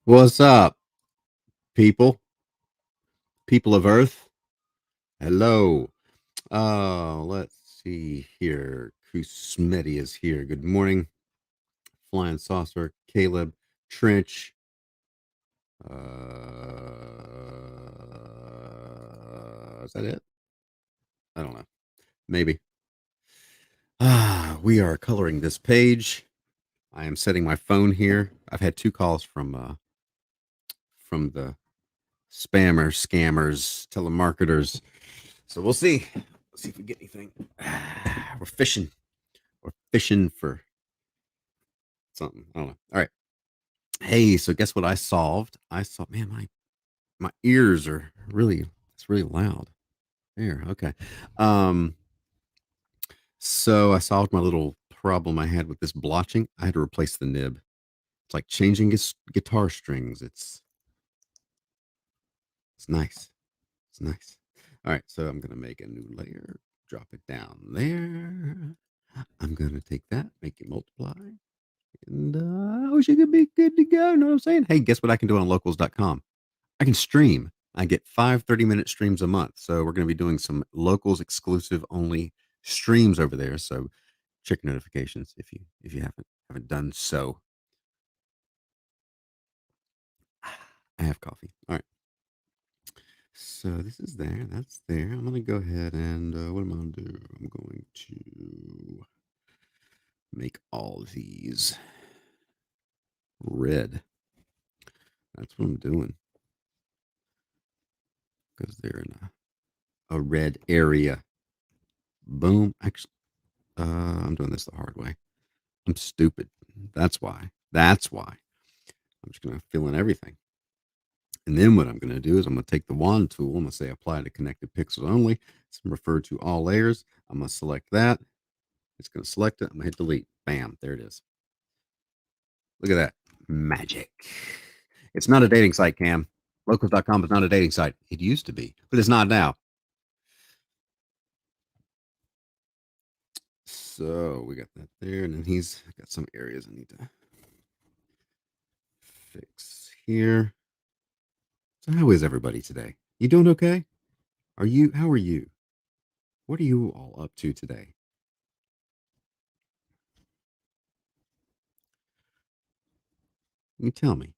What's up, people? People of Earth? Hello. Let's see here. Kusmeti is here. Good morning. Flying Saucer, Caleb, Trench. Is that it? I don't know. Maybe. We are coloring this page. I am setting my phone here. I've had two calls from the spammers, scammers, telemarketers. So we'll see. Let's see if we get anything. We're fishing. We're fishing for something. I don't know. All right. Hey, so guess what I solved? I saw, man, my ears are really, it's really loud. There. Okay. Um, so I solved my little problem I had with this blotching. I had to replace the nib. It's like changing guitar strings. It's nice. It's nice. All right, so I'm gonna make a new layer, drop it down there. I'm gonna take that, make it multiply, and I wish it could be good to go. You know what I'm saying? Hey, guess what I can do on locals.com? I can stream. I get 5 30-minute streams a month. So we're going to be doing some locals exclusive only streams over there. So check notifications if you haven't done so. I have coffee. All right. So this is there. That's there. I'm going to go ahead and what am I going to do? I'm going to make all of these red. That's what I'm doing because they're in a red area. Boom. Actually, I'm doing this the hard way. I'm stupid. That's why. That's why. I'm just going to fill in everything. And then what I'm going to do is I'm going to take the wand tool. I'm going to say apply to connected pixels only. It's referred to all layers. I'm going to select that. It's going to select it. I'm going to hit delete. Bam. There it is. Look at that. Magic. It's not a dating site, Cam. Locals.com is not a dating site. It used to be, but it's not now. So we got that there. And then he's got some areas I need to fix here. So how is everybody today? You doing okay? How are you? What are you all up to today? You tell me.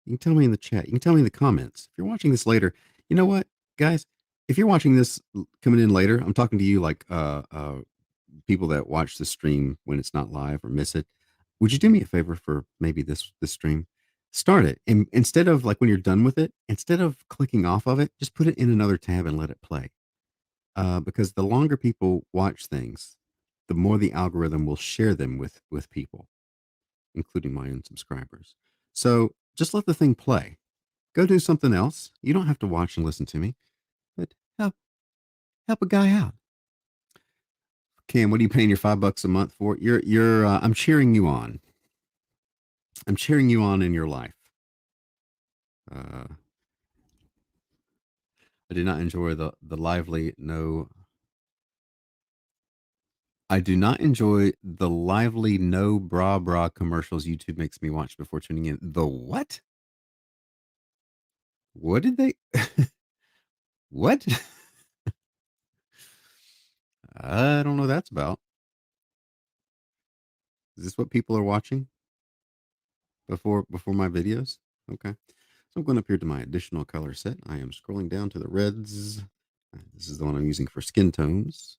You can tell me in the chat. You can tell me in the comments. If you're watching this later, you know what, guys? If you're watching this coming in later, I'm talking to you like people that watch the stream when it's not live or miss it. Would you do me a favor for maybe this stream? Start it. And instead of like when you're done with it, instead of clicking off of it, just put it in another tab and let it play. Because the longer people watch things, the more the algorithm will share them with people, including my own subscribers. So just let the thing play. Go do something else. You don't have to watch and listen to me, but help a guy out. Cam, what are you paying your $5 a month for? You're I'm cheering you on. I'm cheering you on in your life. Uh, I do not enjoy the lively no. I do not enjoy the lively no bra commercials YouTube makes me watch before tuning in. The what? What did they? What? I don't know what that's about. Is this what people are watching before my videos? Okay. So I'm going up here to my additional color set. I am scrolling down to the reds. This is the one I'm using for skin tones.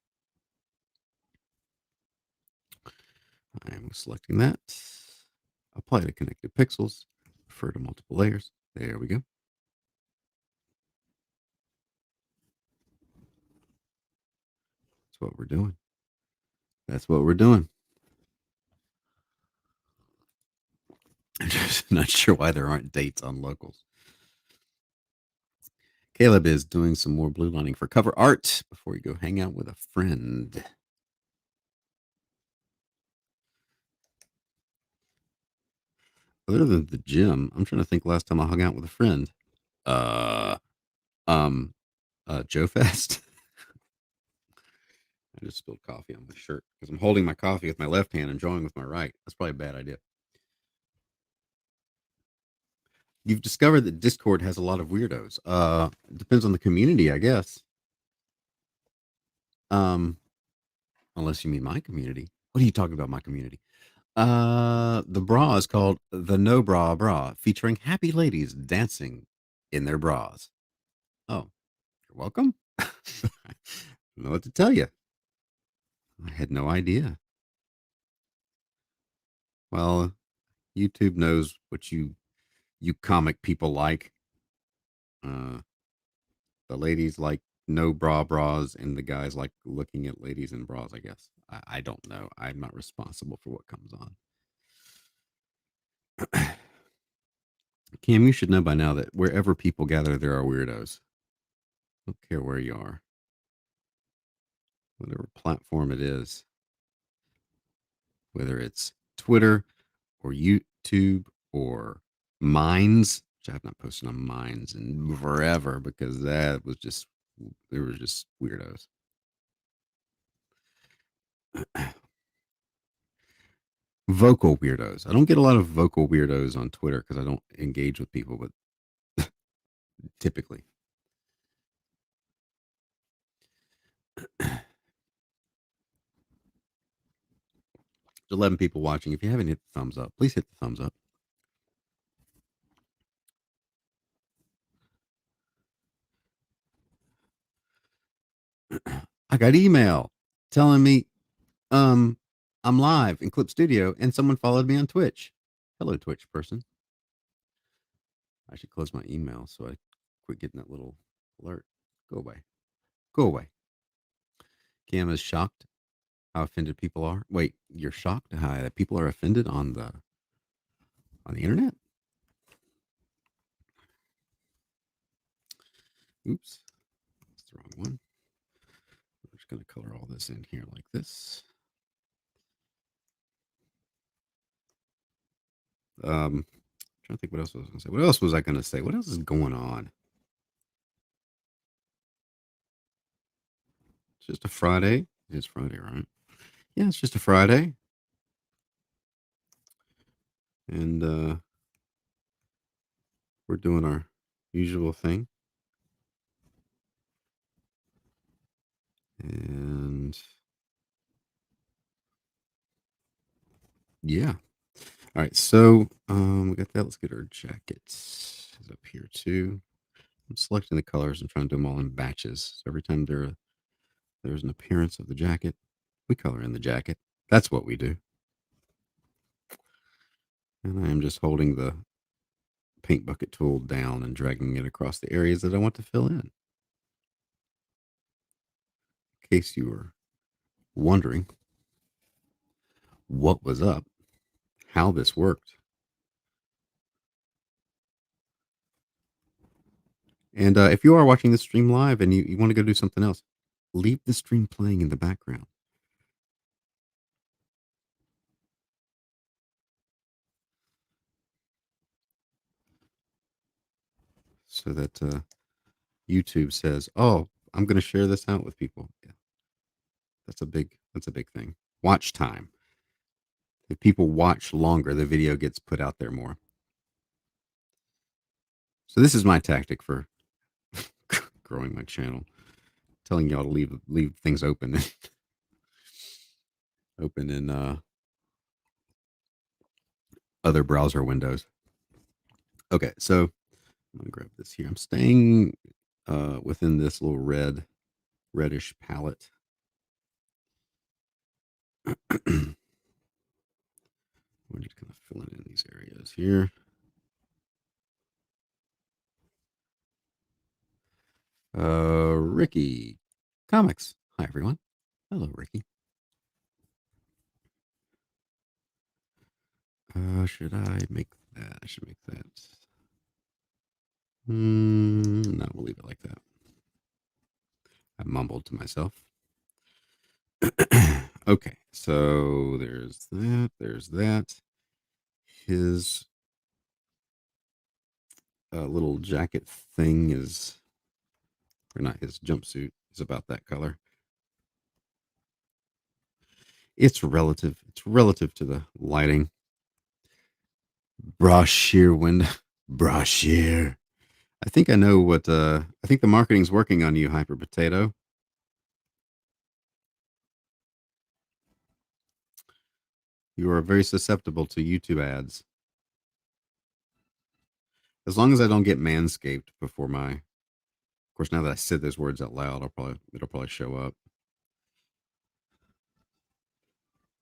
I am selecting that. Apply to connected pixels. Refer to multiple layers. There we go. That's what we're doing. That's what we're doing. I'm just not sure why there aren't dates on locals. Caleb is doing some more blue lining for cover art before you go hang out with a friend. Other than the gym, I'm trying to think last time I hung out with a friend. Uh, um, Joe Fest. I just spilled coffee on my shirt because I'm holding my coffee with my left hand and drawing with my right. That's probably a bad idea. You've discovered that Discord has a lot of weirdos. It depends on the community, I guess. Um, unless you mean my community. What are you talking about, my community? The bra is called the No Bra Bra, featuring happy ladies dancing in their bras. Oh, you're welcome. I don't know what to tell you. I had no idea. Well, YouTube knows what you comic people like. Uh, the ladies like no bras, and the guys like looking at ladies in bras. I guess I don't know. I'm not responsible for what comes on. Cam, you should know by now that wherever people gather, there are weirdos. I don't care where you are, whatever platform it is, whether it's Twitter or YouTube or Minds, which I've not posted on Minds in forever because that was just, they were just weirdos. Vocal weirdos. I don't get a lot of vocal weirdos on Twitter because I don't engage with people, but typically. There's 11 people watching. If you haven't hit the thumbs up, please hit the thumbs up. I got email telling me um I'm live in Clip Studio and someone followed me on Twitch. Hello, Twitch person. I should close my email so I quit getting that little alert. Go away. Go away. Cam is shocked how offended people are. Wait, you're shocked how people are offended on the internet? Oops, that's the wrong one. I'm just going to color all this in here like this. Trying to think what else I was going to say. What else was I going to say? What else is going on? It's just a Friday. It's Friday, right? Yeah, it's just a Friday. And we're doing our usual thing. And yeah. All right. So we got that. Let's get our jackets up here too. I'm selecting the colors and trying to do them all in batches. So every time there's an appearance of the jacket, we color in the jacket. That's what we do. And I am just holding the paint bucket tool down and dragging it across the areas that I want to fill in case you were wondering what was up, how this worked. And if you are watching this stream live and you want to go do something else, leave the stream playing in the background. So that YouTube says, "Oh, I'm going to share this out with people." Yeah, that's a big thing. Watch time. If people watch longer, the video gets put out there more. So this is my tactic for growing my channel, telling y'all to leave things open, open in other browser windows. Okay, so I'm gonna grab this here. I'm staying within this little reddish palette. We're just kind of filling in these areas here. Ricky Comics. Hi, everyone. Hello, Ricky. Should I make that? I should make that. No, we'll leave it like that. I mumbled to myself. Okay, so there's that. There's that. His little jacket thing is, or not his jumpsuit, is about that color. It's relative. It's relative to the lighting. Brush sheer window. Brashear. I think I know what. I think the marketing's working on you, Hyper Potato. You are very susceptible to YouTube ads. As long as I don't get manscaped before my. Of course, now that I said those words out loud, it'll probably show up.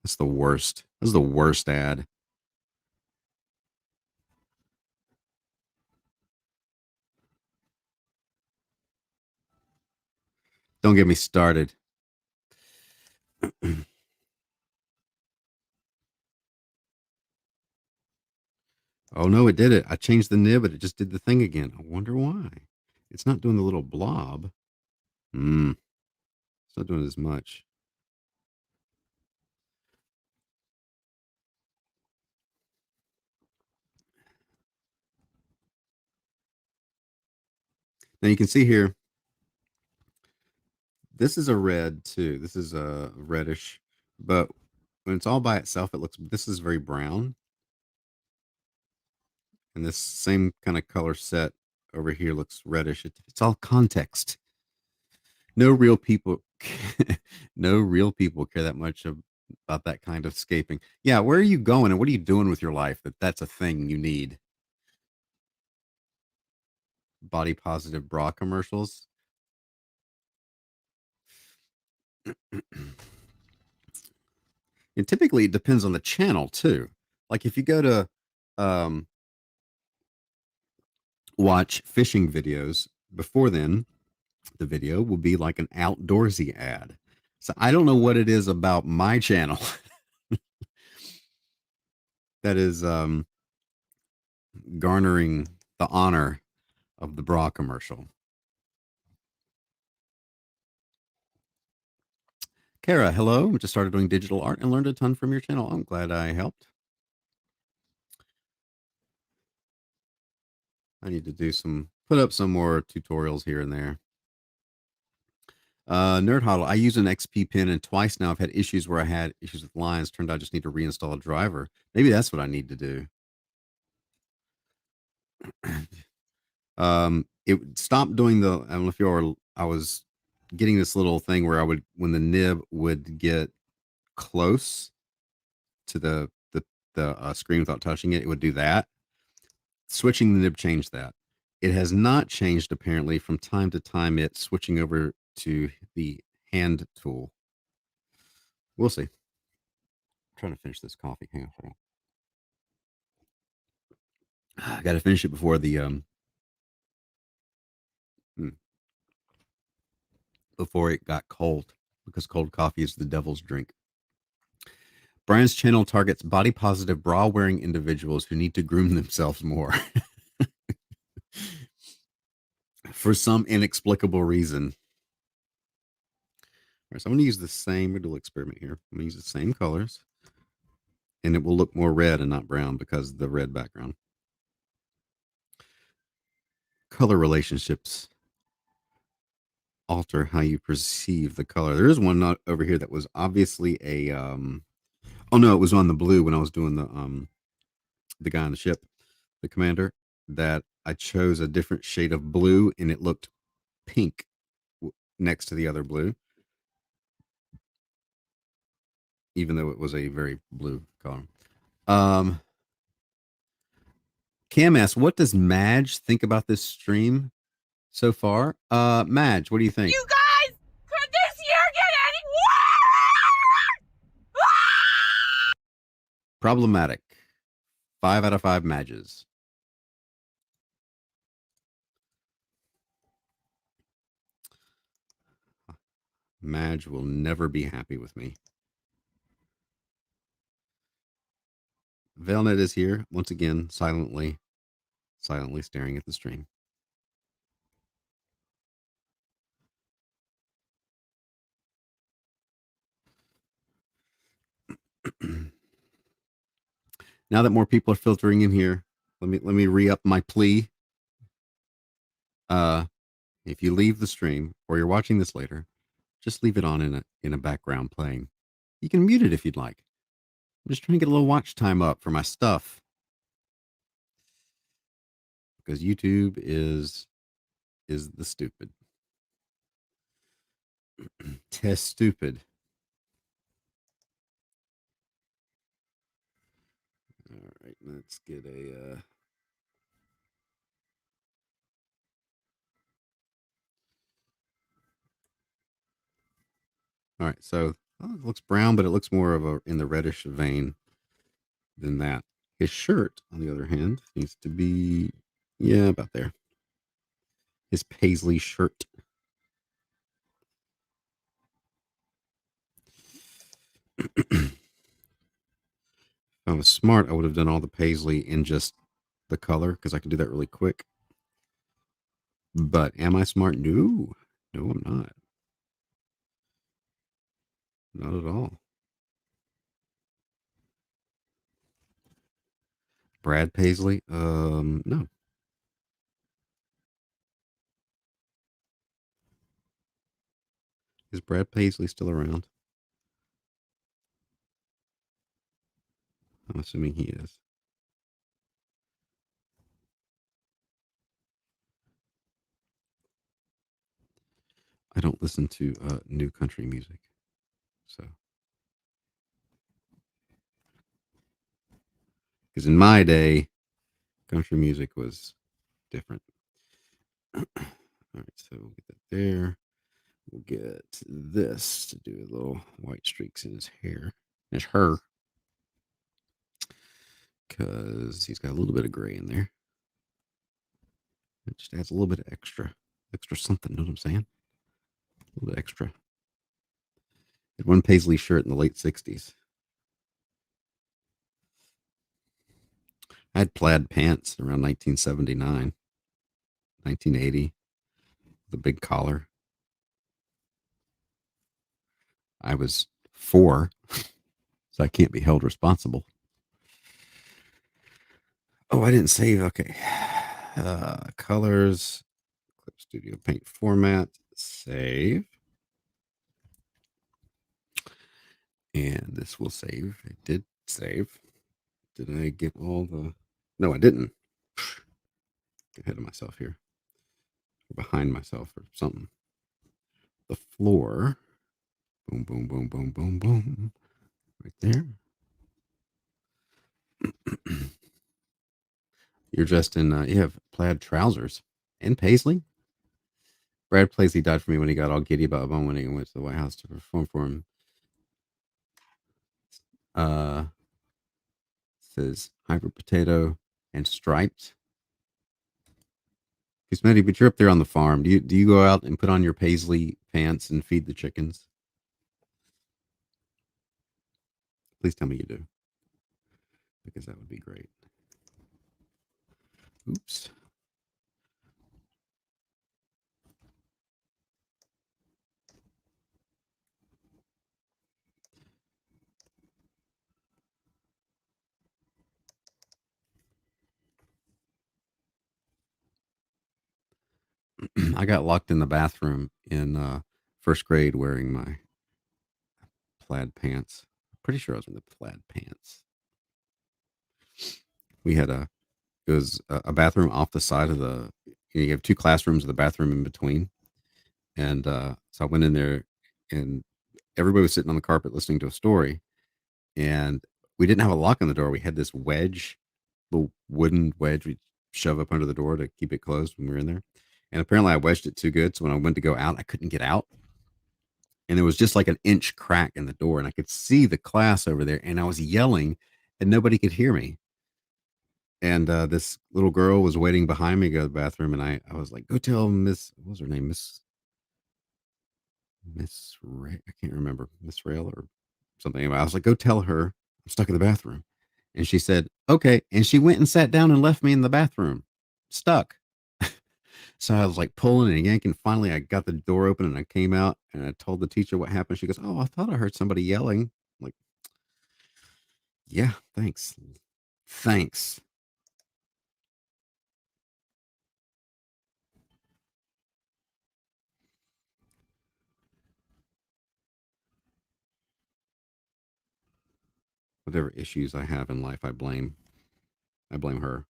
That's the worst. That's the worst ad. Don't get me started. Oh no, it did it. I changed the nib, but it just did the thing again. I wonder why. It's not doing the little blob. Hmm. It's not doing as much. Now you can see here, this is a red too. This is a reddish, but when it's all by itself, it looks, this is very brown. And this same kind of color set over here looks reddish. It's all context. No real people, no real people care that much about that kind of scaping. Yeah, where are you going and what are you doing with your life that's a thing you need? Body positive bra commercials. And typically it depends on the channel too. Like if you go to um, watch fishing videos, before then, the video will be like an outdoorsy ad. So I don't know what it is about my channel that is garnering the honor of the bra commercial. Kara, hello. Just started doing digital art and learned a ton from your channel. I'm glad I helped. I need to put up some more tutorials here and there. Nerd Hodl, I use an XP pen and twice now I've had issues where I had issues with lines. Turned out I just need to reinstall a driver. Maybe that's what I need to do. It stopped doing the, I don't know if you're, I was getting this little thing where I would, when the nib would get close to the screen without touching it, it would do that. Switching the nib changed that. It has not changed apparently from time to time. It's switching over to the hand tool. We'll see. I'm trying to finish this coffee. Hang on. I got to finish it before the hmm, before it got cold, because cold coffee is the devil's drink. Brian's channel targets body positive bra wearing individuals who need to groom themselves more for some inexplicable reason. All right, so I'm going to use the same, we'll do a little experiment here. I'm going to use the same colors and it will look more red and not brown because of the red background. Color relationships alter how you perceive the color. There is one over here that was obviously a oh no, it was on the blue when I was doing the guy on the ship, the commander, that I chose a different shade of blue and it looked pink next to the other blue, even though it was a very blue color. Um, Cam asks, what does Madge think about this stream so far? Madge, what do you think? You guys, could this year get any worse? Problematic. 5 out of 5 Madges. Madge will never be happy with me. Velnet is here once again, silently staring at the stream. Now that more people are filtering in here, let me re-up my plea. If you leave the stream or you're watching this later, just leave it on in a background playing. You can mute it if you'd like. I'm just trying to get a little watch time up for my stuff. because YouTube is the stupid. Test stupid. All right, let's get a. All right, so it looks brown, but it looks more of a in the reddish vein than that. His shirt, on the other hand, needs to be yeah about there. His paisley shirt. If I was smart, I would have done all the paisley in just the color because I could do that really quick. But am I smart? No, no, I'm not. Not at all. Brad Paisley? No. Is Brad Paisley still around? I'm assuming he is. I don't listen to new country music, so because in my day, country music was different. All right, so we'll get that there. We'll get this to do a little white streaks in his hair. It's her because he's got a little bit of gray in there. It just adds a little bit of extra something. Know what I'm saying? A little bit extra. Had one paisley shirt in the late '60s. I had plaid pants around 1979, 1980, the big collar. I was 4, so I can't be held responsible. Oh, I didn't save. Okay. Colors, Clip Studio Paint format, save. And this will save. It did save. Did I get all the. No, I didn't. Get ahead of myself here. Or behind myself or something. The floor. Boom, boom, boom, boom, boom, boom. Right there. You're dressed in, you have plaid trousers and paisley. Brad Paisley died for me when he got all giddy about when he went to the White House to perform for him. Uh, says hybrid potato and striped. Because Matty, but you're up there on the farm. Do you go out and put on your paisley pants and feed the chickens? Please tell me you do, because that would be great. Oops. I got locked in the bathroom in first grade wearing my plaid pants. I'm pretty sure I was in the plaid pants. We had it was a bathroom off the side of the, you have two classrooms with a bathroom in between. And so I went in there and everybody was sitting on the carpet listening to a story. And we didn't have a lock on the door. We had this wedge, little wooden wedge we shove up under the door to keep it closed when we were in there. And apparently I wedged it too good. So when I went to go out, I couldn't get out. And there was just like an inch crack in the door. And I could see the class over there. And I was yelling and nobody could hear me. And this little girl was waiting behind me to go to the bathroom. And I was like, go tell Miss, what was her name? Miss Ray, I can't remember, Miss Rail or something. Anyway, I was like, go tell her I'm stuck in the bathroom. And she said, okay. And she went and sat down and left me in the bathroom, stuck. So I was like pulling and yanking. Finally, I got the door open and I came out and I told the teacher what happened. She goes, oh, I thought I heard somebody yelling. I'm like, yeah, thanks. Thanks. Whatever issues I have in life, I blame her.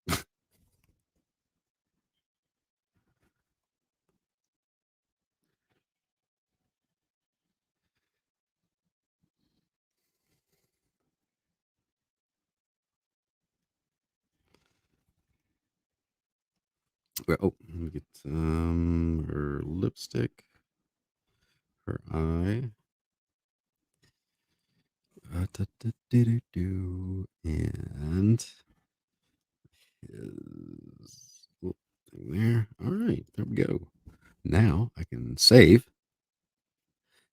Oh, let me get her lipstick, her eye. And his little thing there. All right, there we go. Now I can save.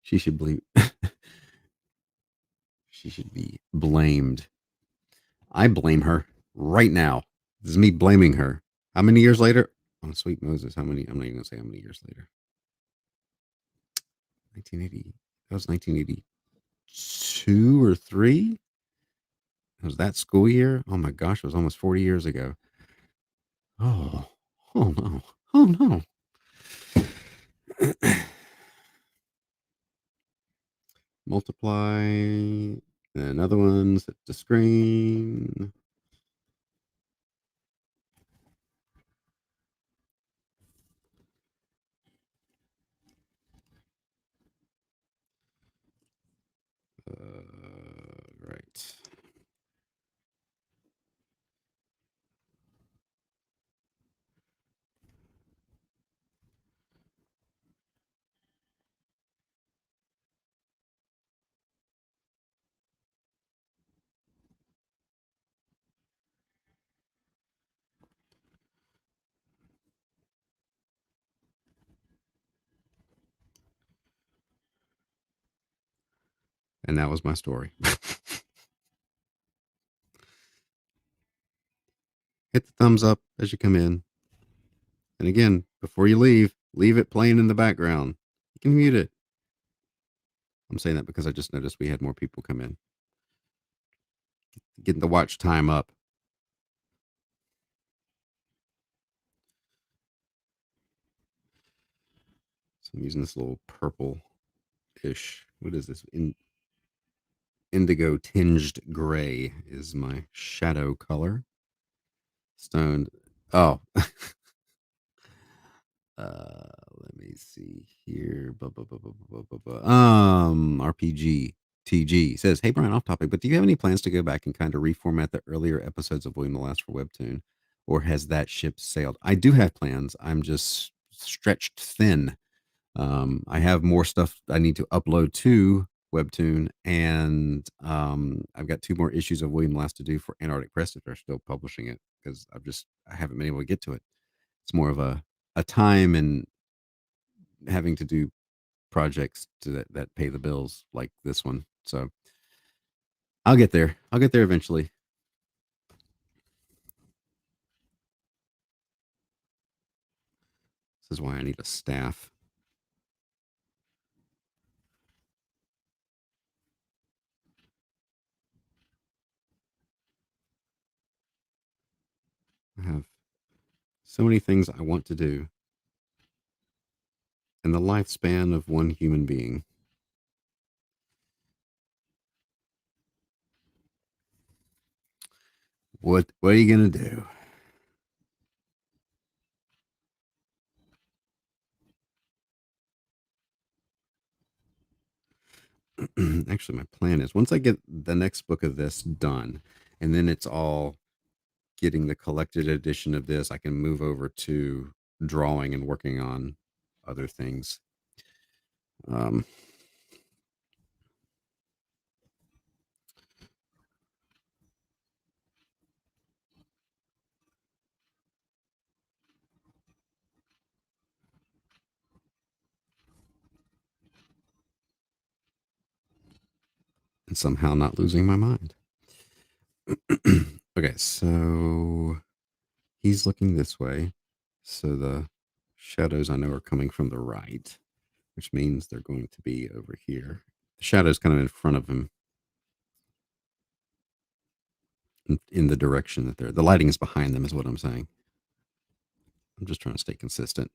She should blame. She should be blamed. I blame her right now. This is me blaming her. How many years later? Oh, sweet Moses. How many? I'm not even gonna say how many years later. 1980. That was 1982 or three. Was that school year? Oh my gosh, it was almost 40 years ago. Oh, oh no. Oh no. Multiply. Another one, set to screen. Right. And that was my story. Hit the thumbs up as you come in. And again, before you leave it playing in the background. You can mute it. I'm saying that because I just noticed we had more people come in. Getting the watch time up. So I'm using this little purple ish. What is this? Indigo tinged gray is my shadow color. Stoned. Oh, let me see here. RPG TG says, "Hey Brian, off topic, but do you have any plans to go back and kind of reformat the earlier episodes of William the Last for Webtoon, or has that ship sailed?" I do have plans. I'm just stretched thin. I have more stuff I need to upload to Webtoon, and I've got two more issues of William Last to do for Antarctic Press if they're still publishing it because I haven't been able to get to it. It's more of a time and having to do projects that pay the bills like this one. So I'll get there. I'll get there eventually. This is why I need a staff. I have so many things I want to do in the lifespan of one human being. What are you gonna do? Actually, my plan is once I get the next book of this done, and then it's all getting the collected edition of this, I can move over to drawing and working on other things. Um, and somehow not losing my mind. Okay, so he's looking this way. So the shadows I know are coming from the right, which means they're going to be over here. The shadow's kind of in front of him in the direction that they're. The lighting is behind them, is what I'm saying. I'm just trying to stay consistent.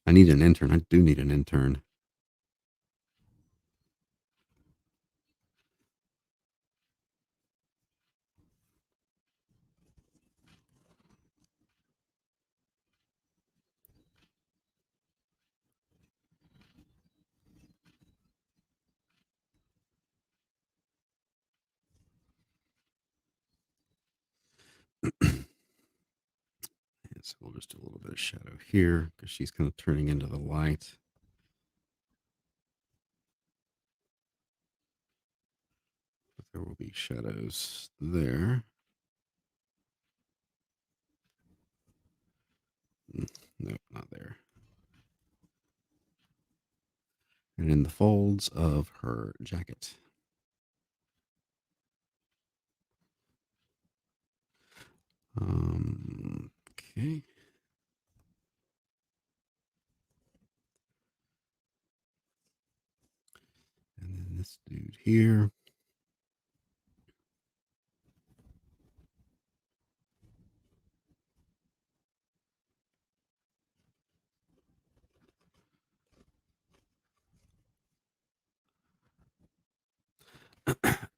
I need an intern. I do need an intern. So we'll just do a little bit of shadow here because she's kind of turning into the light. But there will be shadows there. Nope, not there. And in the folds of her jacket. Okay. And then this dude here.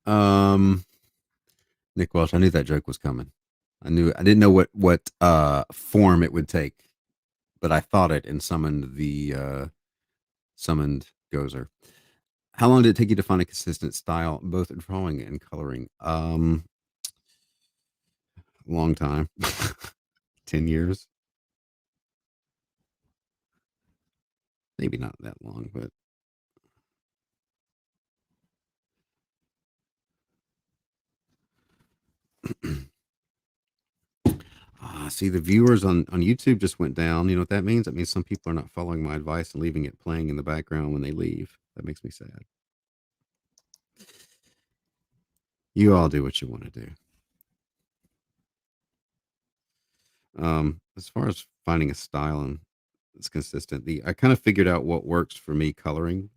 um, Nick Welch, I knew that joke was coming. I didn't know what form it would take, but I thought it and summoned Gozer. How long did it take you to find a consistent style, both in drawing and coloring? Long time. 10 years. Maybe not that long, but see, the viewers on YouTube just went down. You know what that means? That means some people are not following my advice and leaving it playing in the background when they leave. That makes me sad. You all do what you want to do. As far as finding a style and it's consistent, I kind of figured out what works for me coloring,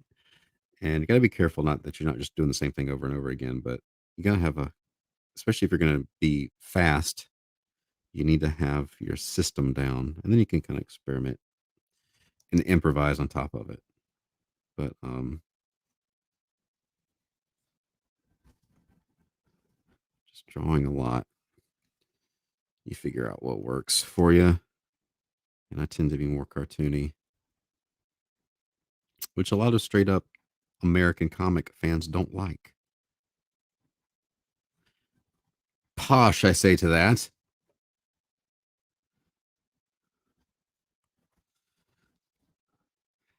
and you got to be careful not that you're not just doing the same thing over and over again, but you got to have especially if you're going to be fast, you need to have your system down, and then you can kind of experiment and improvise on top of it. But just drawing a lot, you figure out what works for you. And I tend to be more cartoony, which a lot of straight up American comic fans don't like. Posh, I say to that.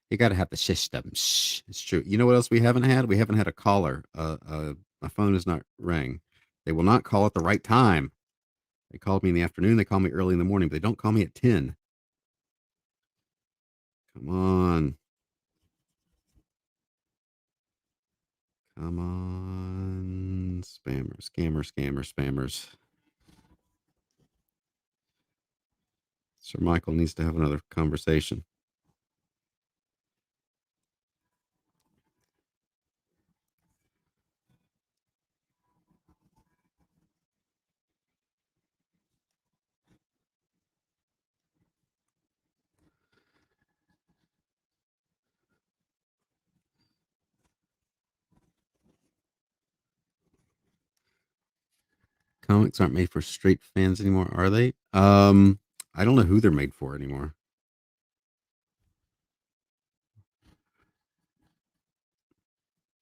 You got to have the system. Shh, it's true. You know what else we haven't had? We haven't had a caller. My phone is not rang. They will not call at the right time. They called me in the afternoon. They call me early in the morning, but they don't call me at 10. Come on. Come on. Spammers, spammers. Sir Michael needs to have another conversation. Comics aren't made for straight fans anymore, are they? I don't know who they're made for anymore.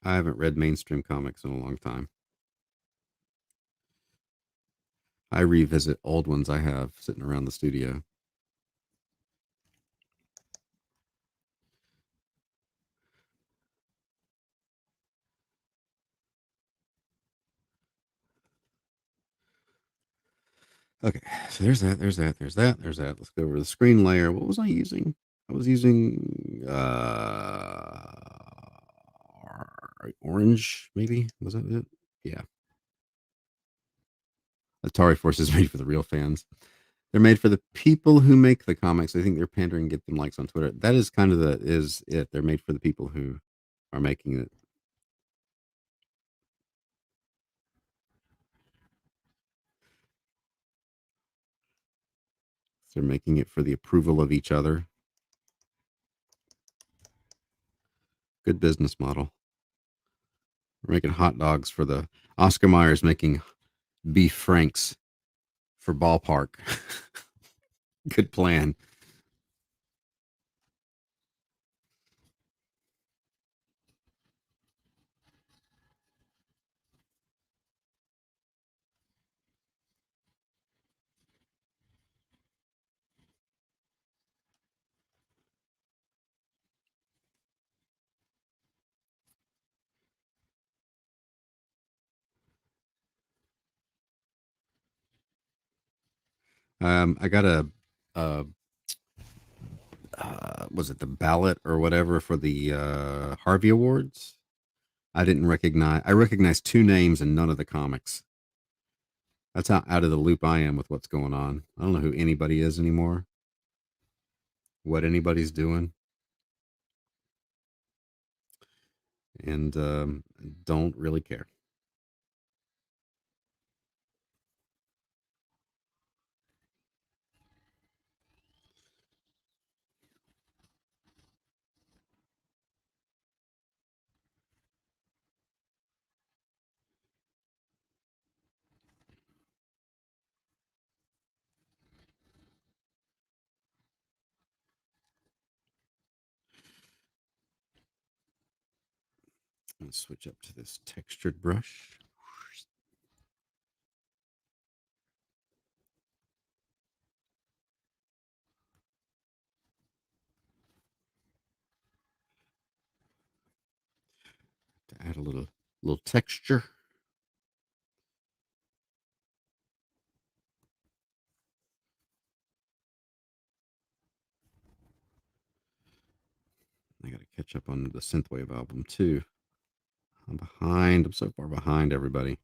I haven't read mainstream comics in a long time. I revisit old ones I have sitting around the studio. Okay, so there's that. Let's go over the screen layer. What was I using? I was using orange, maybe. Was that it? Yeah. Atari Force is made for the real fans. They're made for the people who make the comics. I think they're pandering, get them likes on Twitter. That is kind of is it. They're made for the people who are making it. They're making it for the approval of each other. Good business model. We're making hot dogs for the Oscar Mayer's making beef franks for ballpark. Good plan. I got a was it the ballot or whatever for the Harvey Awards? I didn't recognize. I recognized two names and none of the comics. That's how out of the loop I am with what's going on. I don't know who anybody is anymore. What anybody's doing, and don't really care. Let's switch up to this textured brush. To add a little texture. I got to catch up on the synthwave album too. I'm behind. I'm so far behind everybody.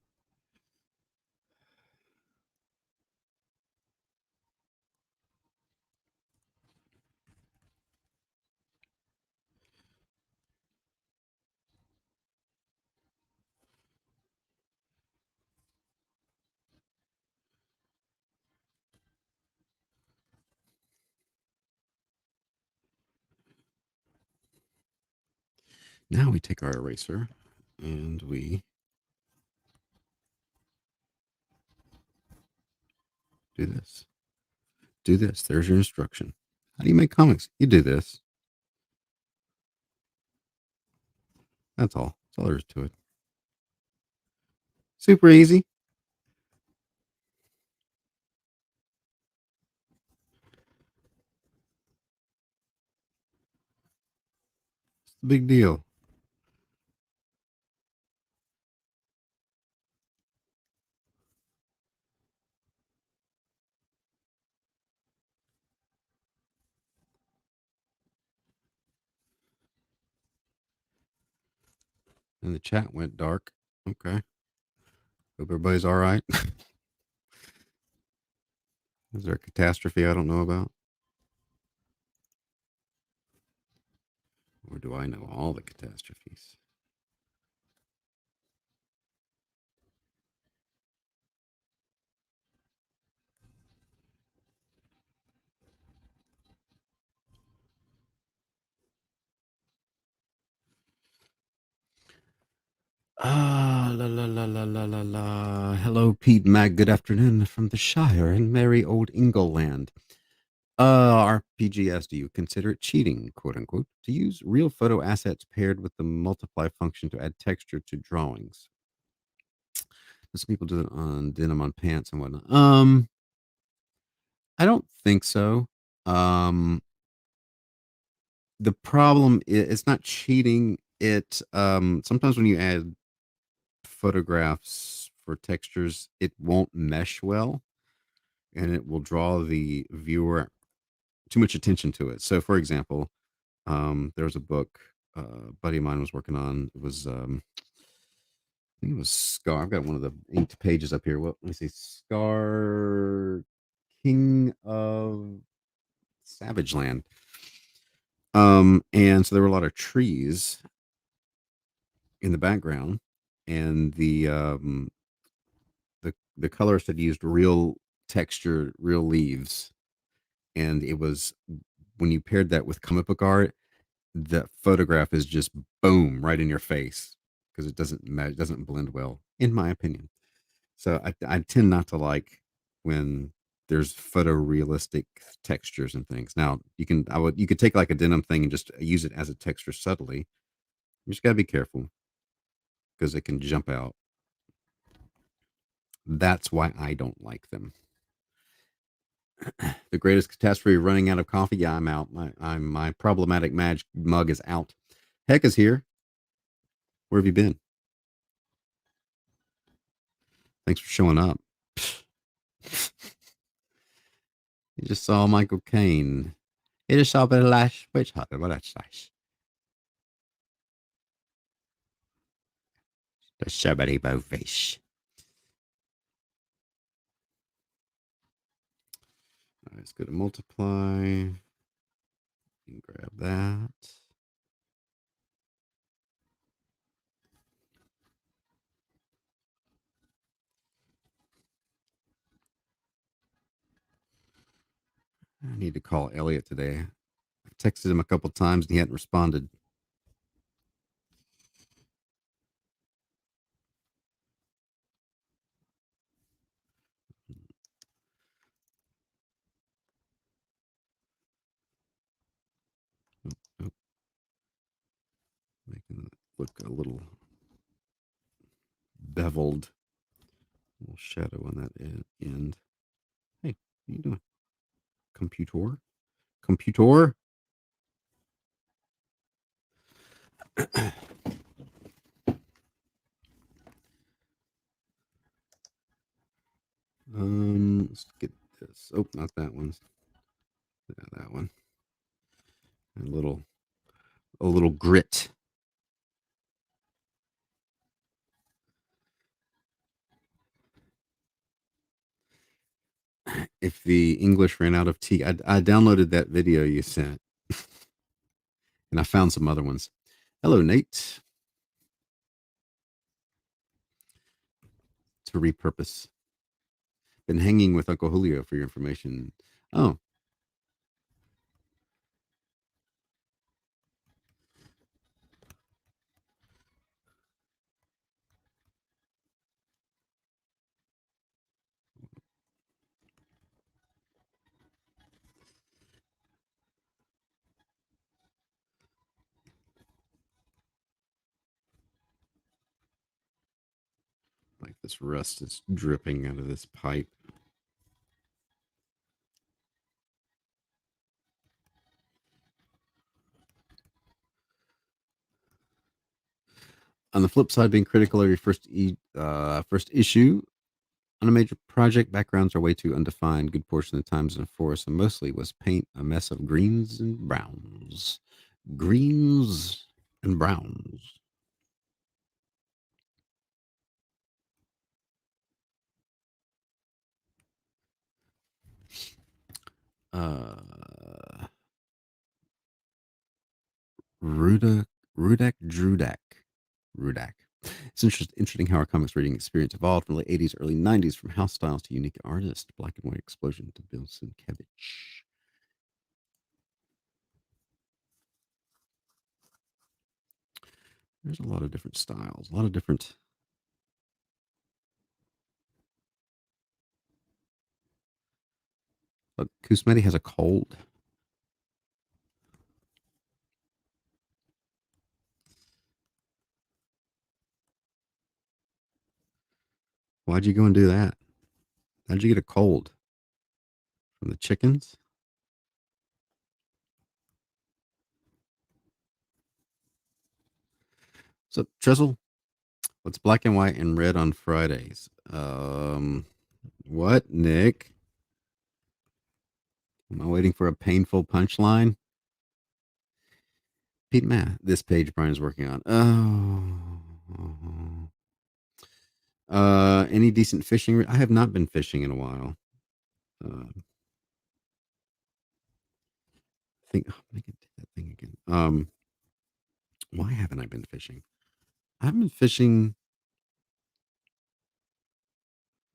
Now we take our eraser and we do this. Do this. There's your instruction. How do you make comics? You do this. That's all. That's all there is to it. Super easy. It's the big deal. And the chat went dark. Okay. Hope everybody's all right. Is there a catastrophe I don't know about? Or do I know all the catastrophes? Ah, la la la la la la la. Hello, Pete Mag. Good afternoon from the Shire in merry old Ingleland. RPGS, do you consider it cheating, quote unquote, to use real photo assets paired with the multiply function to add texture to drawings? Some people do it on denim on pants and whatnot. I don't think so. Um, the problem is it's not cheating. It sometimes when you add photographs for textures, it won't mesh well, and it will draw the viewer too much attention to it. So, for example, there was a book a buddy of mine was working on. It was I think it was Scar. I've got one of the inked pages up here. What let me see, Scar King of Savage Land. And so there were a lot of trees in the background, and the colorist had used real texture, real leaves, and it was when you paired that with comic book art, the photograph is just boom right in your face because it doesn't blend well, in my opinion. So I tend not to like when there's photorealistic textures and things. Now you could take like a denim thing and just use it as a texture subtly. You just gotta be careful because it can jump out. That's why I don't like them. The greatest catastrophe: running out of coffee. Yeah, I'm out. My problematic mug is out. Heck is here. Where have you been? Thanks for showing up. You just saw Michael Caine. You just saw a bit of Lash Witch Hunter. Well, that's nice. There's so many movies. All right, let's go to multiply. And grab that. I need to call Elliot today. I texted him a couple times and he hadn't responded. Oh, oh, making it look a little beveled. A little shadow on that end. Hey, what are you doing? Computer? Computer? Let's get this. Oh, not that one. Yeah, that one. A little grit. If the English ran out of tea, I downloaded that video you sent, and I found some other ones. Hello, Nate. To repurpose. Been hanging with Uncle Julio for your information. Oh, like this rust is dripping out of this pipe. On the flip side, being critical of your first issue on a major project, backgrounds are way too undefined. Good portion of the times in a forest, and mostly was paint a mess of greens and browns. Greens and browns. Uh, Rudak, Rudak. It's interesting how our comics reading experience evolved from the late 80s, early 90s, from house styles to unique artists, black and white explosion to Bill Sienkiewicz. There's a lot of different styles, a lot of different. Look, Kusmeti has a cold. Why'd you go and do that? How'd you get a cold? From the chickens? So, Trestle, what's black and white and red on Fridays? What, Nick? Am I waiting for a painful punchline? Pete Matt, this page Brian's working on. Oh. Any decent fishing? I have not been fishing in a while. I think I can do that thing again. Why haven't I been fishing? I haven't been fishing.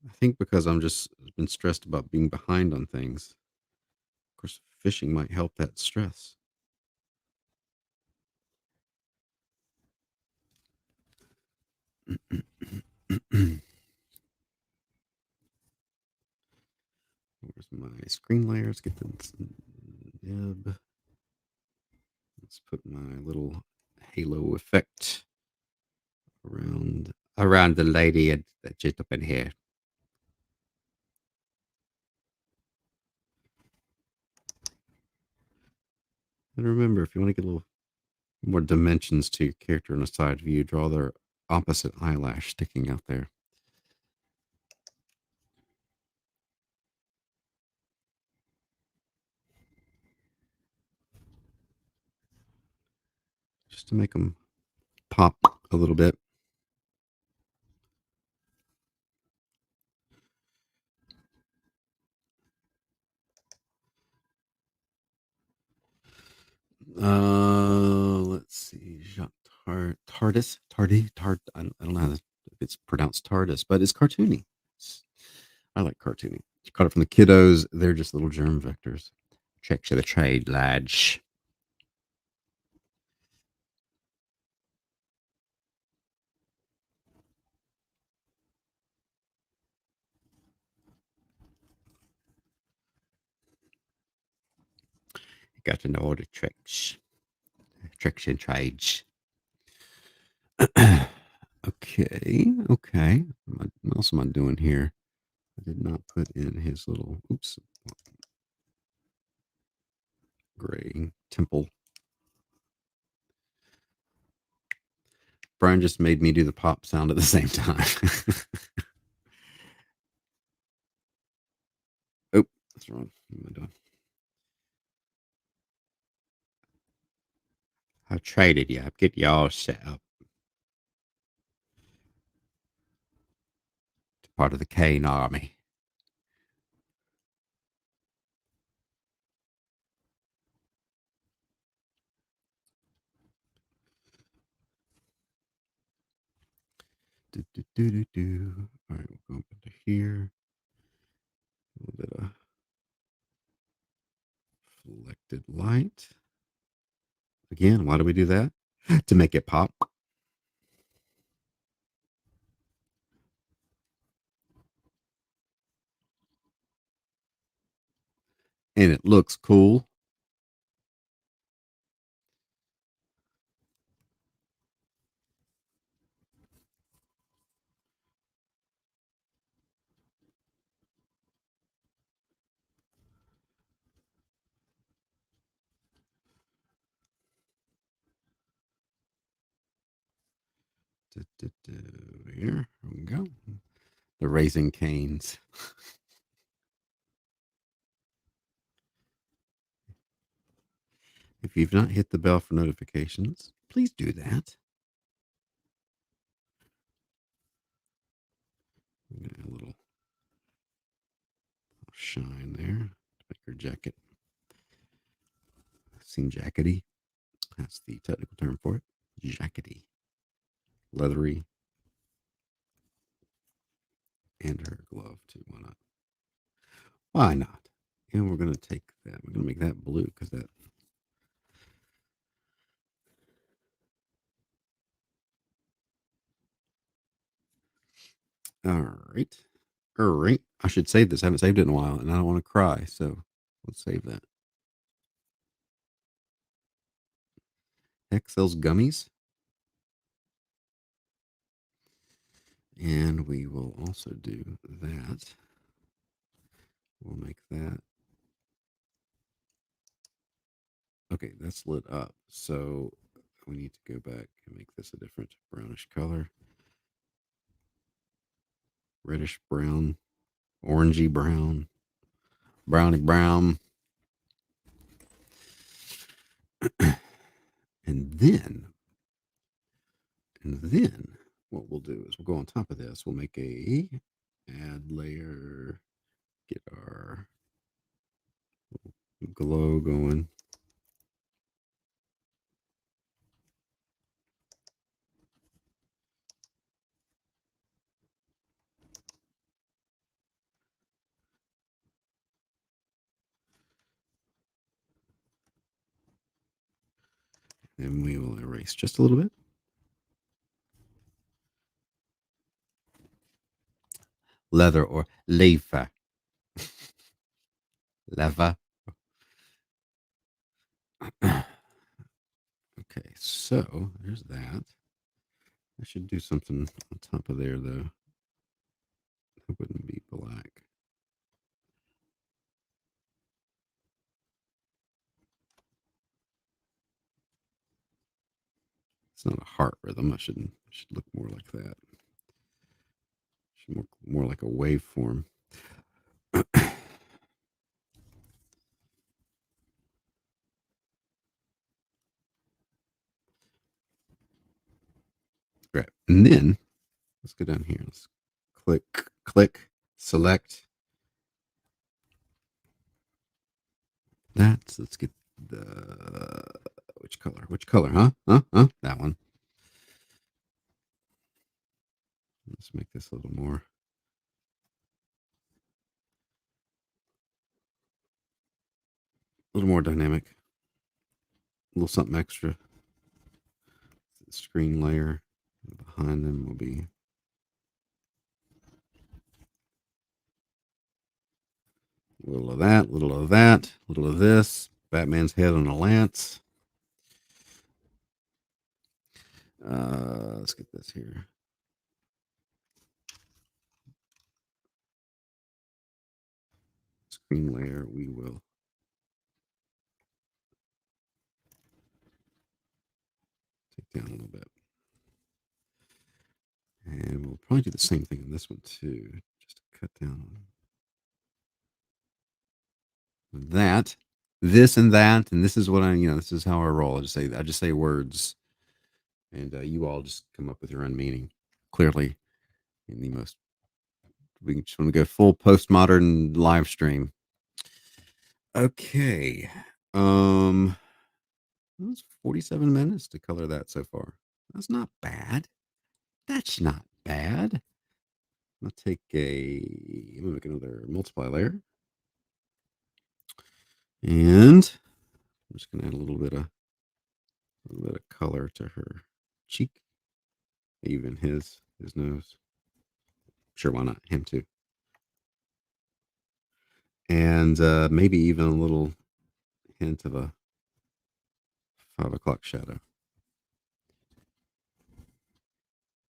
I think because I'm just been stressed about being behind on things. Of course, fishing might help that stress. Where's my screen layers? Get this nib. Let's put my little halo effect around the lady that just up in here. And remember, if you want to get a little more dimensions to your character in a side view, draw their opposite eyelash sticking out there. just to make them pop a little bit. Let's see. Tardis. I don't know if it's pronounced Tardis, but it's cartoony. I like cartoony. You caught it from the kiddos. They're just little germ vectors. Check to the trade, lads. You got to know all the tricks. Tricks and trades. Okay. What else am I doing here? I did not put in his little, oops, gray temple. Brian just made me do the pop sound at the same time. Oh, that's wrong. What am I doing? I traded you. I'll get you all set up. Part of the Kane army. Do, do, do, do, do. All right, we'll go up into here. A little bit of reflected light. Again, why do we do that? To make it pop. And it looks cool. Here we go. The Raising Canes. If you've not hit the bell for notifications, please do that. A little shine there to make her jacket seem jackety. That's the technical term for it. Jackety. Leathery. And her glove too. Why not? Why not? And we're going to take that. We're going to make that blue because that. All right. All right. I should save this. I haven't saved it in a while and I don't want to cry. So let's save that. Heck sells gummies. And we will also do that. We'll make that. Okay, that's lit up. So we need to go back and make this a different brownish color. Reddish brown, orangey brown, browny brown. and then what we'll do is we'll go on top of this. We'll make a add layer, get our glow going. And we will erase just a little bit. Leather or leather. Leather. Okay, so there's that. I should do something on top of there, though. It wouldn't be black. It's not a heart rhythm. It should look more like that. It should more like a waveform. Great. And then let's go down here. Let's click, select that. So let's get the which color? Which color? Huh? That one. Let's make this a little more. A little more dynamic. A little something extra. The screen layer behind them will be a little of that, a little of that, a little of this. Batman's head on a lance. Let's get this here. Screen layer, we will take down a little bit. And we'll probably do the same thing on this one too. Just to cut down on that, this and that, and this is what this is how I roll. I just say words, and you all just come up with your own meaning. Clearly, in the most, we just want to go full postmodern live stream. Okay, that's 47 minutes to color that so far. That's not bad. That's not bad. I'll take I'm gonna make another multiply layer. And I'm just gonna add a little bit of color to her cheek. Even his nose. Sure, why not? Him too. And maybe even a little hint of a 5 o'clock shadow.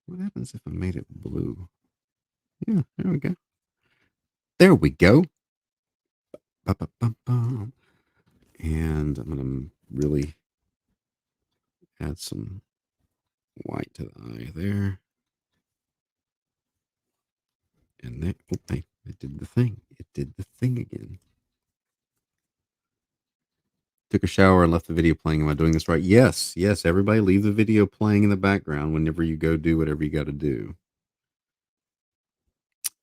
What happens if I made it blue? Yeah, there we go. There we go. Ba-ba-bum-bum. And I'm going to really add some white to the eye there. And there, it did the thing. It did the thing again. Took a shower and left the video playing. Am I doing this right? Yes. Everybody leave the video playing in the background whenever you go do whatever you got to do.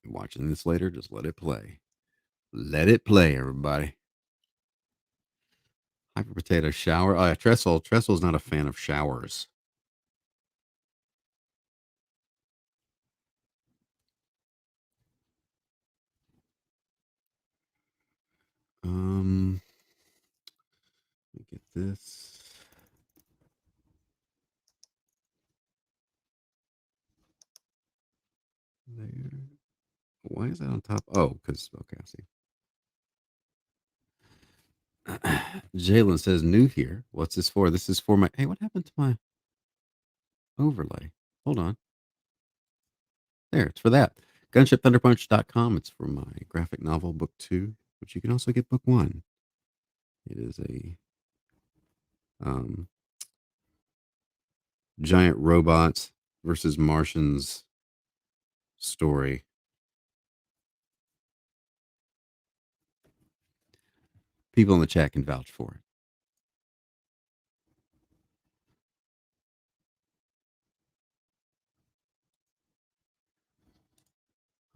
You're watching this later, just let it play. Let it play, everybody. Hyper potato shower. Oh, yeah, Trestle. Trestle's not a fan of showers. Let me get this. There. Why is that on top? Oh, because, okay, I see. Jalen says, new here. What's this for? This is for my, hey, what happened to my overlay? Hold on. There, it's for that. GunshipThunderpunch.com. It's for my graphic novel, book 2, but you can also get book 1. It is a giant robots versus Martians story. People in the chat can vouch for it.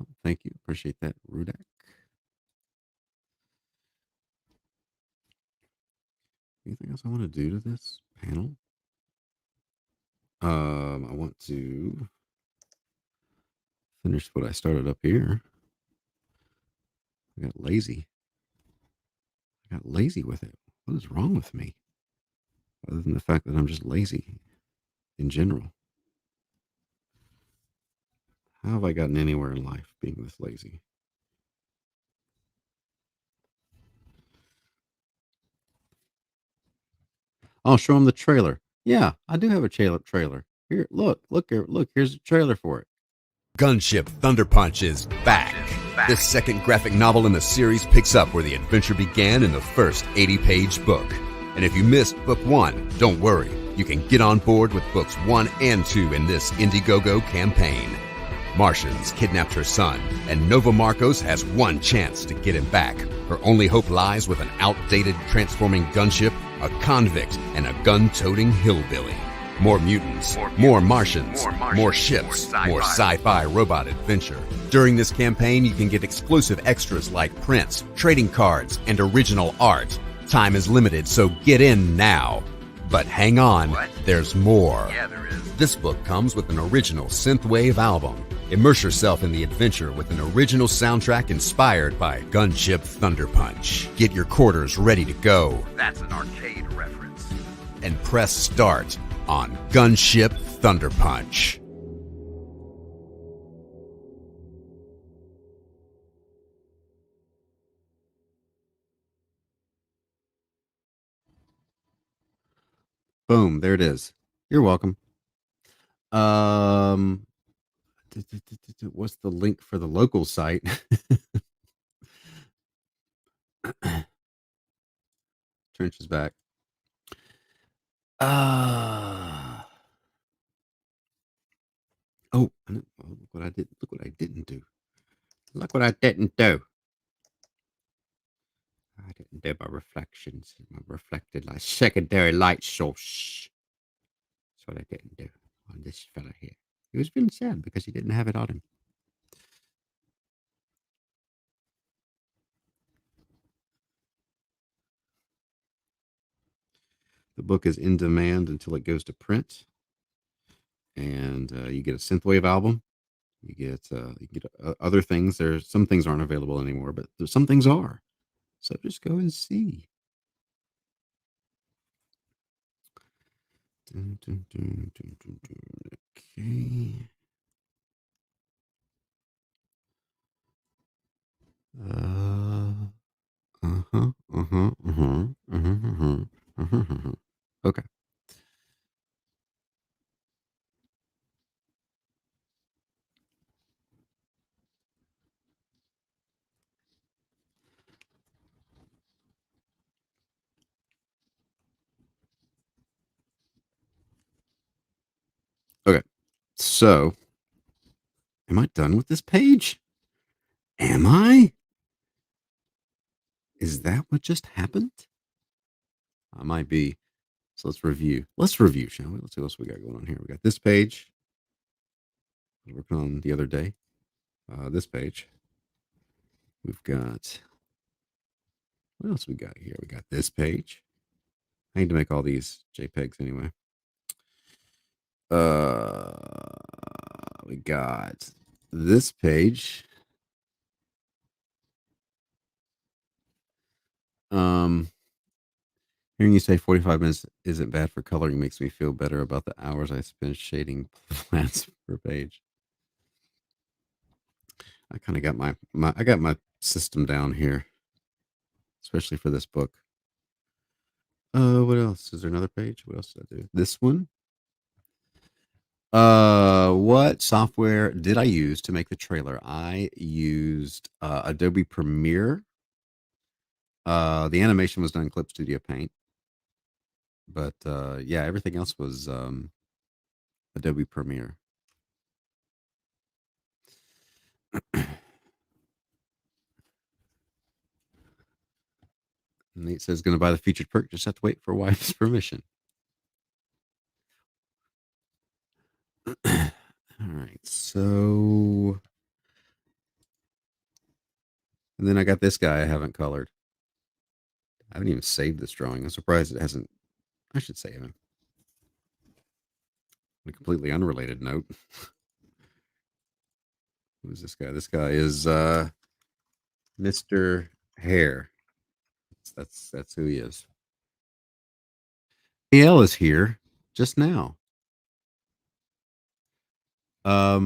Oh, thank you. Appreciate that, Rudak. Anything else I want to do to this panel? I want to finish what I started up here. I got lazy. With it. What is wrong with me? Other than the fact that I'm just lazy in general. How have I gotten anywhere in life being this lazy? I'll show them the trailer. Yeah, I do have a trailer. Here, look, here's a trailer for it. Gunship Thunder Punch is back. This second graphic novel in the series picks up where the adventure began in the first 80-page book. And if you missed book 1, don't worry. You can get on board with books 1 and 2 in this Indiegogo campaign. Martians kidnapped her son, and Nova Marcos has one chance to get him back. Her only hope lies with an outdated transforming gunship, a convict, and a gun-toting hillbilly. More mutants, more Martians, more ships, more sci-fi robot adventure. During this campaign, you can get exclusive extras like prints, trading cards, and original art. Time is limited, so get in now. But hang on, there's more. Yeah, there is. This book comes with an original synthwave album. Immerse yourself in the adventure with an original soundtrack inspired by Gunship Thunder Punch. Get your quarters ready to go. That's an arcade reference. And press start on Gunship Thunder Punch. Boom, there it is. You're welcome. What's the link for the local site? Trench is back. Oh, look what I did. Look what I didn't do. Look what I didn't do. I didn't do my reflections. My reflected like secondary light source. That's what I didn't do on this fella here. He was feeling sad because he didn't have it on him. The book is in demand until it goes to print, and you get a synthwave album. You get other things. There's some things aren't available anymore, but some things are. So just go and see. Okay. Okay. Okay. So, am I done with this page? Am I? Is that what just happened? I might be. So let's review. Let's review, shall we? Let's see what else we got going on here. We got this page. I was working on the other day. This page. We've got. What else we got here? We got this page. I need to make all these JPEGs anyway. We got this page. Hearing you say 45 minutes isn't bad for coloring makes me feel better about the hours I spend shading plants per page. I kind of got my system down here, especially for this book. What else? Is there another page? What else did I do? This one. What software did I use to make the trailer? I used Adobe Premiere. The animation was done in Clip Studio Paint. But yeah, everything else was Adobe Premiere. Nate says going to buy the featured perk. Just have to wait for wife's permission. All right, so and then I got this guy I haven't colored. I haven't even saved this drawing. I'm surprised it hasn't. I should save him. On a completely unrelated note. Who is this guy? This guy is Mr. Hare. That's who he is. AL is here just now. I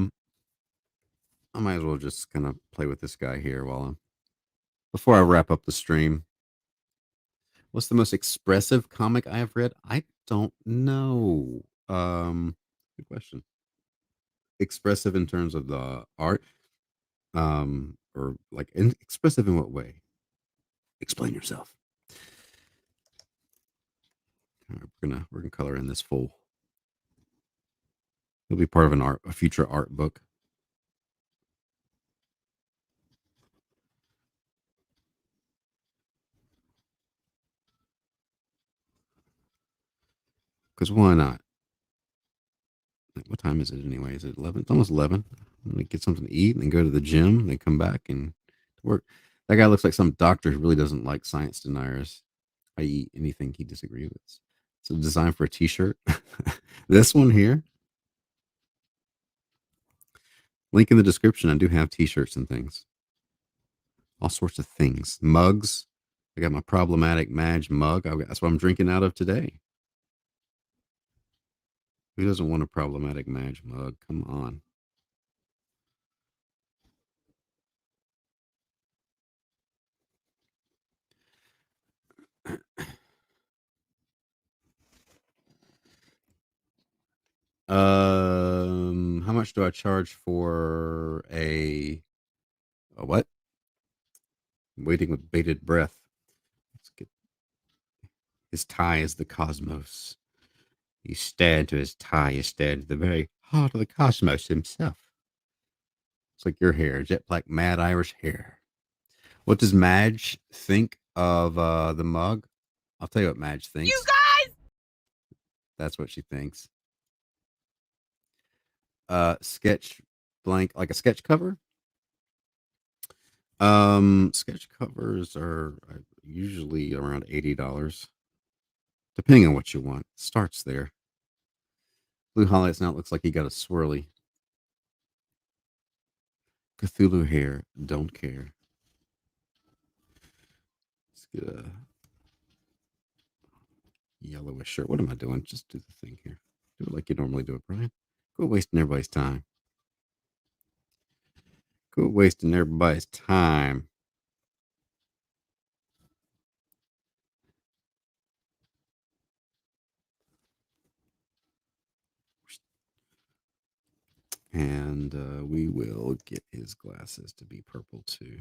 might as well just kind of play with this guy here before I wrap up the stream. What's the most expressive comic I have read? I don't know. Good question. Expressive in terms of the art, or like expressive in what way? Explain yourself. All right, we're gonna color in this full. It'll be part of a future art book. Because why not? What time is it anyway? Is it 11? It's almost 11. I'm going to get something to eat and then go to the gym, then come back and work. That guy looks like some doctor who really doesn't like science deniers, i.e., anything he disagrees with. It's a design for a t shirt. This one here, link in the description. I do have t shirts and things, all sorts of things. Mugs. I got my problematic Madge mug. That's what I'm drinking out of today. Who doesn't want a problematic Madge mug? Come on. How much do I charge for a what? Waiting with bated breath. Let's get his tie is the cosmos. You stare into his tie, you stare into the very heart of the cosmos himself. It's like your hair, jet black, mad Irish hair. What does Madge think of the mug? I'll tell you what Madge thinks. You guys! That's what she thinks. Sketch blank, like a sketch cover. Sketch covers are usually around $80, depending on what you want. Starts there. Blue highlights now. It looks like he got a swirly. Cthulhu hair. Don't care. Let's get a yellowish shirt. What am I doing? Just do the thing here. Do it like you normally do it, Brian. Quit wasting everybody's time. Quit wasting everybody's time. And we will get his glasses to be purple too.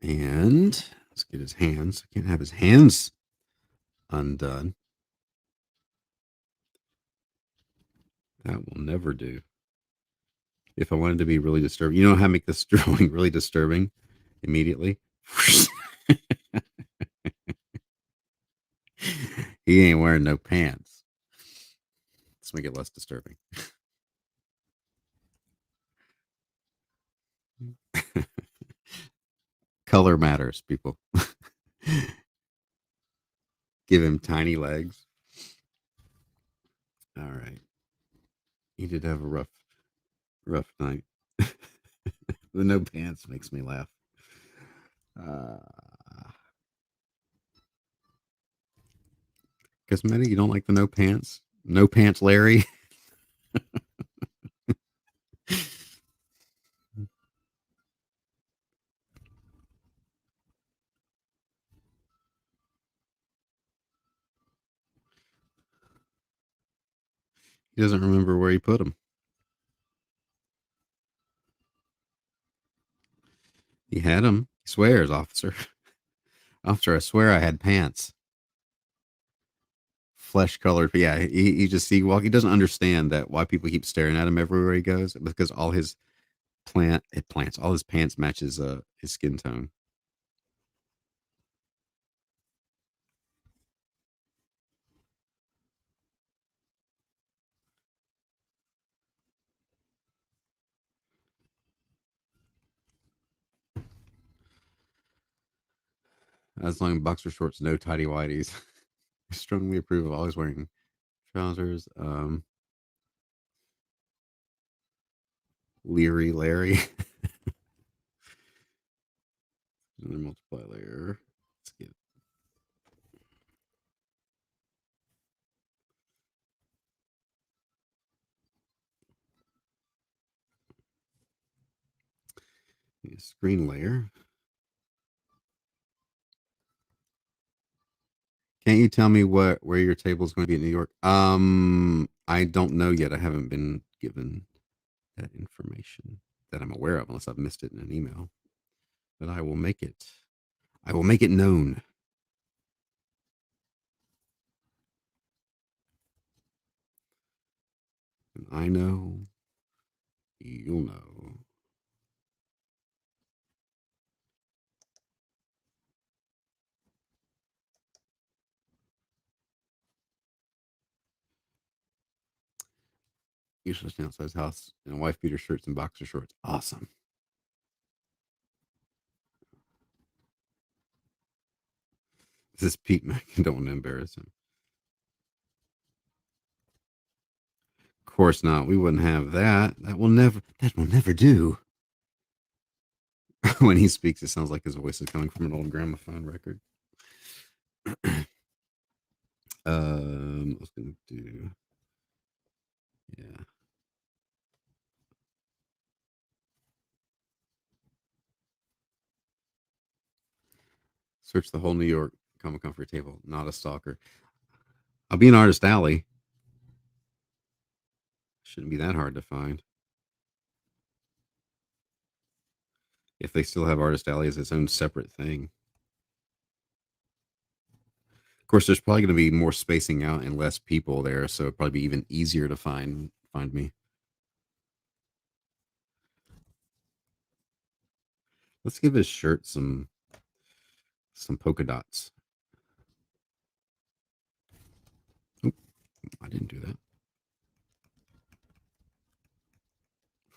And let's get his hands. I can't have his hands undone. That will never do. If I wanted to be really disturbing, you know how I make this drawing really disturbing immediately? He ain't wearing no pants. Let's make it less disturbing. Color matters, people. Give him tiny legs. All right. He did have a rough night. The no pants makes me laugh. Cosmetic, you don't like the no pants? No pants, Larry. He doesn't remember where he put them. He had them. He swears, officer. Officer, I swear I had pants. Flesh colored. Yeah, he just he doesn't understand that why people keep staring at him everywhere he goes, because all his all his pants matches his skin tone. As long as boxer shorts, no tidy whities. I strongly approve of always wearing trousers. Leary Larry. Another multiply layer. Let's get a screen layer. Can't you tell me where your table is going to be in New York? I don't know yet. I haven't been given that information that I'm aware of, unless I've missed it in an email. But I will make it. I will make it known. I know. You'll know. Usually stay outside his house in a wife beater shirts and boxer shorts. Awesome. This is Pete Mac. Don't want to embarrass him. Of course not. We wouldn't have that. That will never. That will never do. When he speaks, it sounds like his voice is coming from an old gramophone record. I was gonna do. Yeah. Search the whole New York Comic Con for a table. Not a stalker. I'll be in Artist Alley. Shouldn't be that hard to find. If they still have Artist Alley as its own separate thing. Of course, there's probably going to be more spacing out and less people there, so it'd probably be even easier to find me. Let's give his shirt some polka dots. Oop, I didn't do that.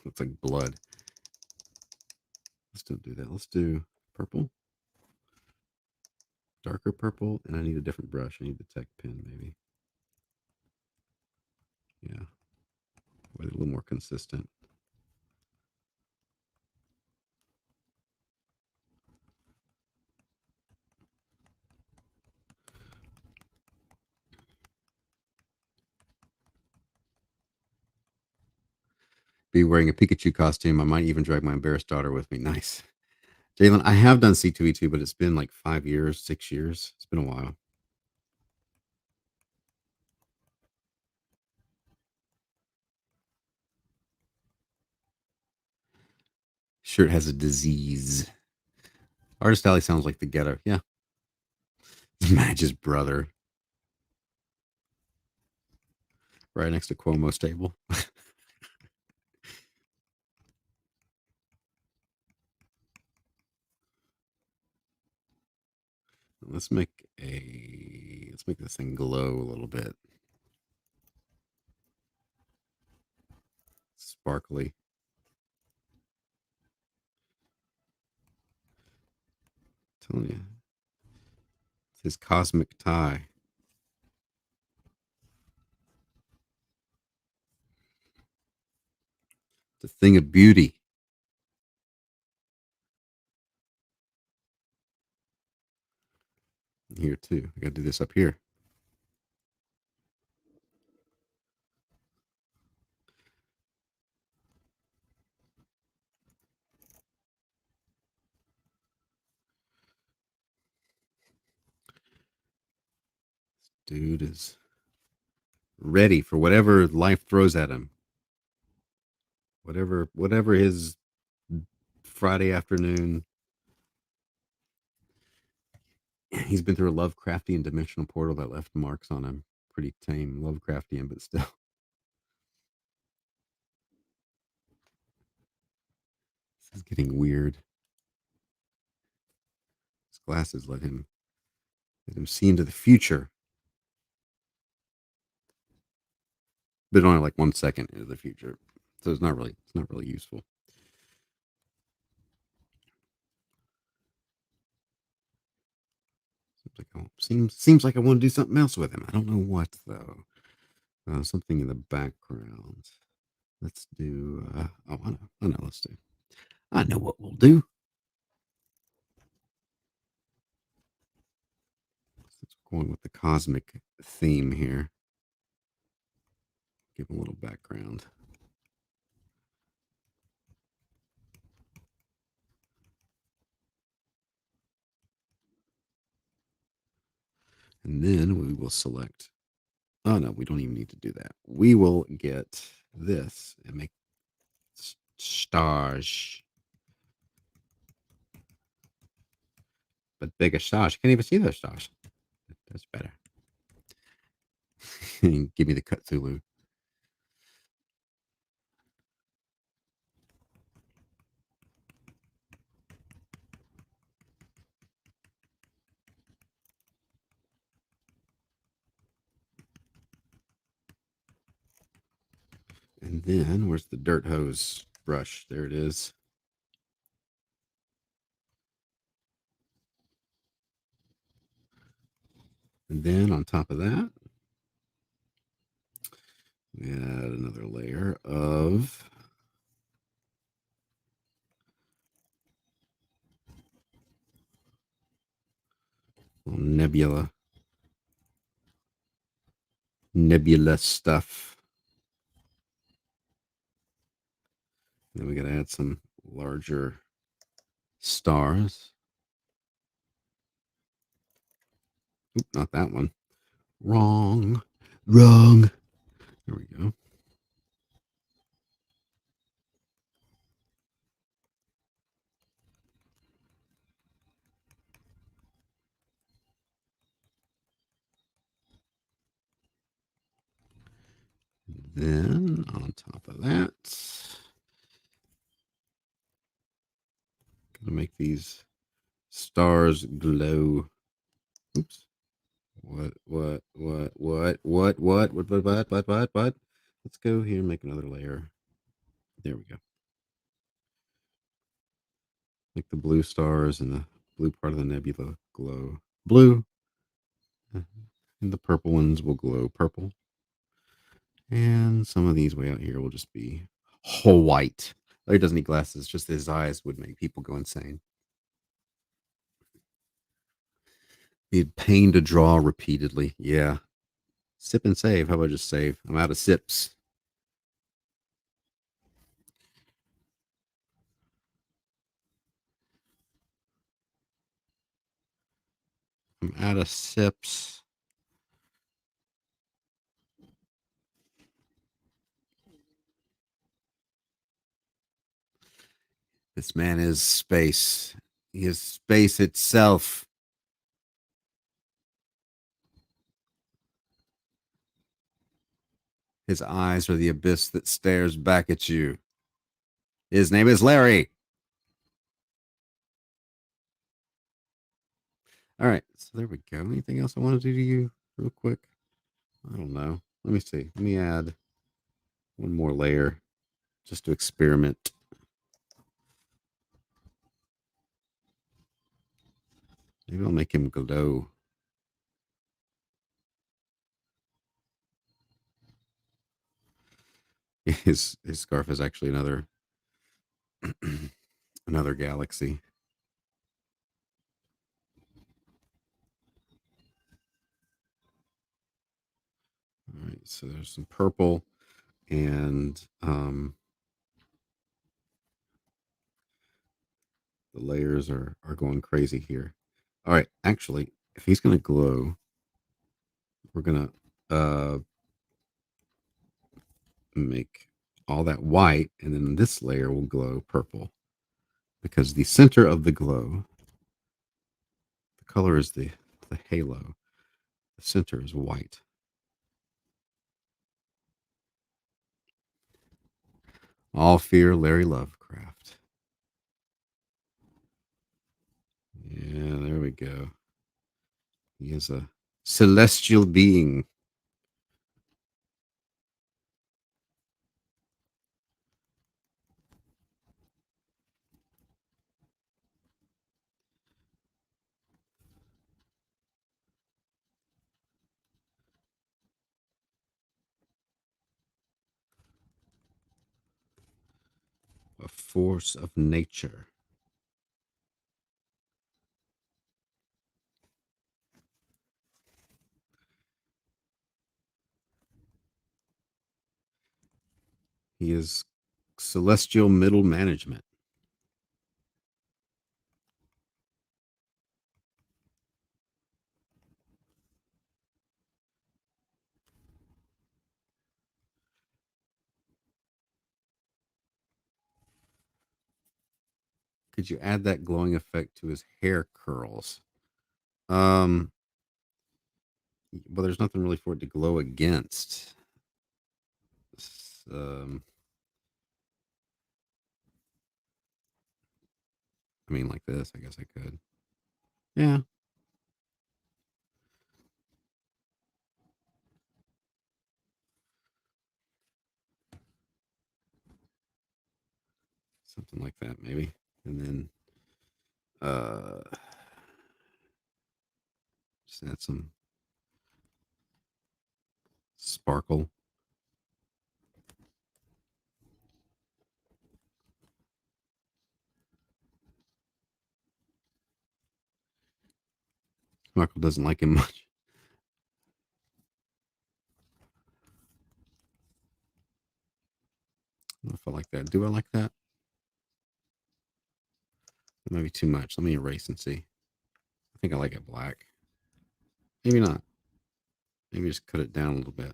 Looks like blood. Let's don't do that. Let's do purple, darker purple, and I need a different brush. I need the tech pen, maybe. Yeah, a little more consistent. Be wearing a Pikachu costume. I might even drag my embarrassed daughter with me. Nice. Jalen, I have done C2E2, but it's been like 5 years, 6 years. It's been a while. Shirt has a disease. Artist Alley sounds like the ghetto. Yeah. Madge's brother. Right next to Cuomo's table. Let's make this thing glow a little bit. Sparkly. I'm telling you. It's his cosmic tie. It's a thing of beauty. Here too. I gotta do this up here. Dude is ready for whatever life throws at him. Whatever his Friday afternoon. He's been through a Lovecraftian dimensional portal that left marks on him. Pretty tame, Lovecraftian, but still. This is getting weird. His glasses let him see into the future. But only like 1 second into the future. So it's not really useful. Seems like I want to do something else with him. I don't know what though. Something in the background. Let's do. I know. Let's do. I know what we'll do. Let's go on with the cosmic theme here. Give him a little background. And then we will select. Oh no, we don't even need to do that. We will get this and make stars. But bigger stars. You can't even see those stars. That's better. Give me the Cthulhu. And then where's the dirt hose brush? There it is. And then on top of that, we add another layer of nebula stuff. Then we got to add some larger stars. Oop, not that one. Wrong. There we go. Then on top of that, gonna make these stars glow. Oops. What? Let's go here and make another layer. There we go. Make the blue stars and the blue part of the nebula glow blue. And the purple ones will glow purple. And some of these way out here will just be whole white. Larry doesn't need glasses, just his eyes would make people go insane. Be a pain to draw repeatedly. Yeah. Sip and save. How about just save? I'm out of sips. I'm out of sips. This man is space. He is space itself. His eyes are the abyss that stares back at you. His name is Larry. All right, so there we go. Anything else I want to do to you real quick? I don't know. Let me see. Let me add one more layer just to experiment. Maybe I'll make him glow. His scarf is actually another another galaxy. All right, so there's some purple and the layers are going crazy here. All right, actually, if he's gonna glow, we're gonna make all that white, and then this layer will glow purple because the center of the glow, the color is the halo. The center is white. All fear Larry Lovecraft. Yeah, there we go. He is a celestial being. A force of nature. He is celestial middle management. Could you add that glowing effect to his hair curls? Well, there's nothing really for it to glow against. Um, I mean, like this, I guess I could. Yeah. something like that, maybe. And then just add some sparkle. Michael doesn't like him much. I don't know if I like that. Do I like that? Maybe too much. Let me erase and see. I think I like it black. Maybe not. Maybe just cut it down a little bit.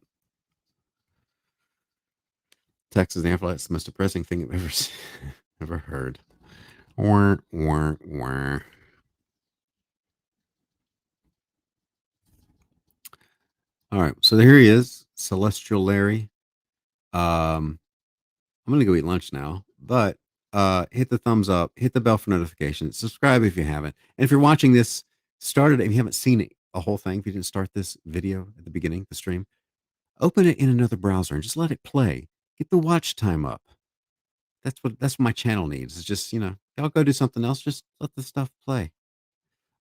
Texas Amplified, it's the most depressing thing I've ever heard. Wah, wah, wah. All right, so here he is, Celestial Larry. I'm gonna go eat lunch now, but hit the thumbs up, hit the bell for notifications, subscribe if you haven't, and if you're watching this, start it if you haven't seen it, a whole thing. If you didn't start this video at the beginning, the stream, open it in another browser and just let it play. Get the watch time up. That's what my channel needs. It's just, y'all go do something else. Just let the stuff play.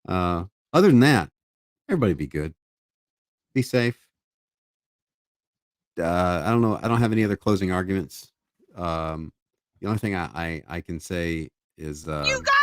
Other than that, everybody be good. Be safe. I don't know. I don't have any other closing arguments. The only thing I can say is You guys